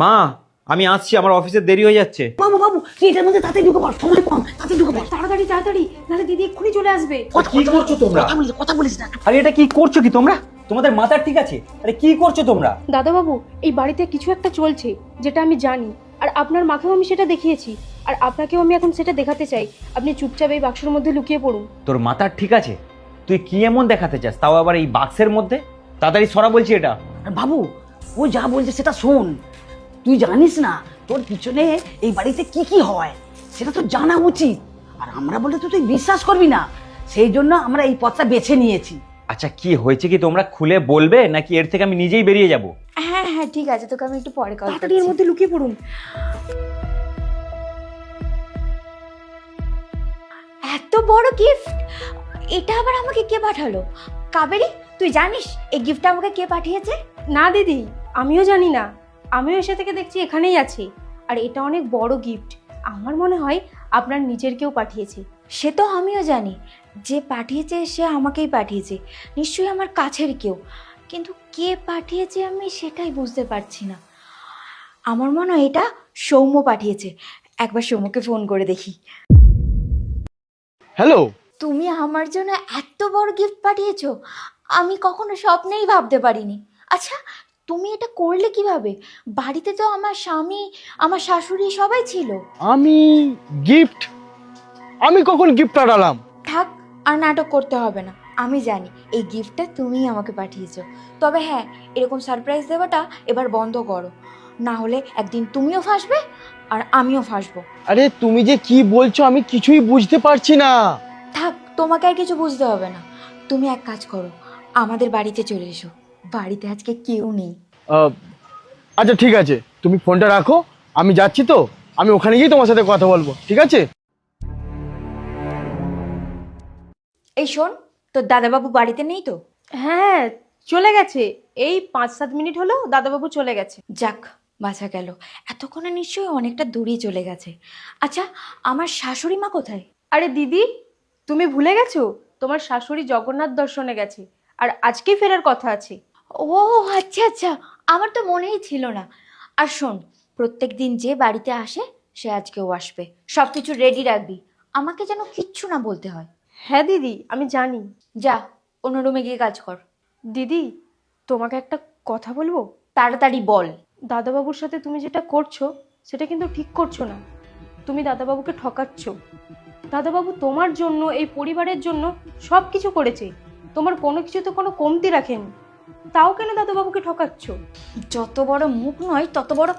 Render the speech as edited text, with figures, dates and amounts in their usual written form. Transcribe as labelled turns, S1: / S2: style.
S1: মা, আমি আসছি, আমার অফিসে দেরি হয়ে যাচ্ছে।
S2: বাবু বাবু তুই এটার মধ্যে তাড়াতাড়ি ঢুকে পড়, সময় কম, তাড়াতাড়ি ঢুকে পড়।
S3: তাড়াতাড়ি তাড়াতাড়ি, নাহলে দিদি এক্ষুনি চলে আসবে।
S1: কি করছো তোমরা?
S2: কথা বলিস না।
S1: আরে এটা কি করছো কি তোমরা? তোমাদের মাথা ঠিক আছে? আরে কি করছো তোমরা?
S3: দাদাবাবু, এই বাড়িতে কিছু একটা চলছে যেটা আমি জানি, আর আপনার মাকেও আমি সেটা দেখিয়েছি, আর আপনাকেও আমি এখন সেটা দেখাতে চাই। আপনি চুপচাপ এই বাক্সের মধ্যে লুকিয়ে পড়ুন।
S1: তোর মাথা ঠিক আছে? তুই কি এমন দেখাতে চাস, তাও আবার এই বাক্সের মধ্যে? তাড়াতাড়ি সরা বলছি এটা।
S2: আর বাবু ও যা বলছে সেটা শোন, তুই জানিস না তোর পিছনে এই বাড়িতে কি কি হয় সেটা তো জানা উচিত। আর আমরা বলে তো তুই বিশ্বাস করবি না, সেই জন্য আমরা এই পথটা বেছে নিয়েছি।
S1: আচ্ছা, কি হয়েছে কি তোমরা খুলে বলবে, নাকি এর থেকে আমি নিজেই বেরিয়ে যাব?
S4: হ্যাঁ হ্যাঁ ঠিক আছে, তোকে আমি একটু পরে কল
S3: তাড়াতাড়ি এর
S4: করছি।
S3: মধ্যে লুকিয়ে পড়ুন।
S4: এত বড় গিফট, এটা আবার আমাকে কে পাঠালো? কাবেরী, তুই জানিস এই গিফটটা আমাকে কে পাঠিয়েছে?
S3: না দিদি, আমিও জানি না, আমিও এসে থেকে দেখছি এখানেই আছে। আর এটা অনেক বড় গিফট, আমার মনে হয় আপনার নিজের কেউ পাঠিয়েছে।
S4: সে তো আমিও জানি, যে পাঠিয়েছে সে আমাকেই পাঠিয়েছে, নিশ্চয়ই আমার কাছের কেউ। কিন্তু কে পাঠিয়েছে আমি সেটাই বুঝতে পারছি না। আমার মনে হয় এটা সৌম্য পাঠিয়েছে। একবার সৌম্যকে ফোন করে দেখি।
S5: হ্যালো।
S4: তুমি আমার জন্য এত বড় গিফট পাঠিয়েছো, আমি কখনো স্বপ্নেই ভাবতে পারিনি। আচ্ছা, তুমি এটা করলে কিভাবে? বাড়িতে তো আমার স্বামী, আমার শাশুড়ি সবাই ছিল।
S5: আমি গিফট? আমি কখন গিফট পাঠালাম?
S4: থাক, আর নাটক করতে হবে না, আমি জানি এই গিফটটা তুমিই আমাকে পাঠিয়েছো। তবে হ্যাঁ, এরকম সারপ্রাইজ দেওয়াটা এবার বন্ধ করো, না হলে একদিন তুমিও ফাঁসবে আর আমিও ফাঁসবো।
S5: আরে তুমি যে কি বলছো আমি কিছুই বুঝতে পারছি না।
S4: থাক, তোমাকে আর কিছু বুঝতে হবে না। তুমি এক কাজ করো, আমাদের বাড়িতে চলে এসো, বাড়িতে আজকে কেউ নেই।
S5: আচ্ছা ঠিক আছে, তুমি ফোনটা রাখো, আমি যাচ্ছি, তো আমি ওখানে গিয়ে তোমার সাথে কথা বলবো, ঠিক আছে?
S4: এই শোন, তোর দাদাবাবু বাড়িতে নেই তো?
S3: হ্যাঁ, চলে গেছে, এই 5-7 মিনিট হলো দাদাবাবু চলে গেছে।
S4: যাক, বাঁচা গেল। এতক্ষণে নিশ্চয়ই অনেকটা দূরেই চলে গেছে। আচ্ছা, আমার শাশুড়ি মা কোথায়?
S3: আরে দিদি, তুমি ভুলে গেছো, তোমার শাশুড়ি জগন্নাথ দর্শনে গেছে, আর আজকেই ফেরার কথা আছে।
S4: ও আচ্ছা আচ্ছা, আমার তো মনেই ছিল না। আর শোন, প্রত্যেক দিন যে বাড়িতে আসে সে আজকেও আসবে, সব কিছু রেডি রাখবি, আমাকে যেন কিচ্ছু না বলতে হয়।
S3: হ্যাঁ দিদি, আমি জানি।
S4: যা, অন্য রুমে গিয়ে কাজ কর।
S3: দিদি, তোমাকে একটা কথা বলবো?
S4: তাড়াতাড়ি বল।
S3: দাদাবাবুর সাথে তুমি যেটা করছো সেটা কিন্তু ঠিক করছো না, তুমি দাদাবাবুকে ঠকাচ্ছ। দাদাবাবু তোমার জন্য, এই পরিবারের জন্য সব কিছু করেছে, তোমার কোনো কিছুতে কোনো কমতি রাখেনি, তাও কেন দাদাবাবুকে ঠকাচ্ছ?
S4: যত বড় মুখ নয় তত বড়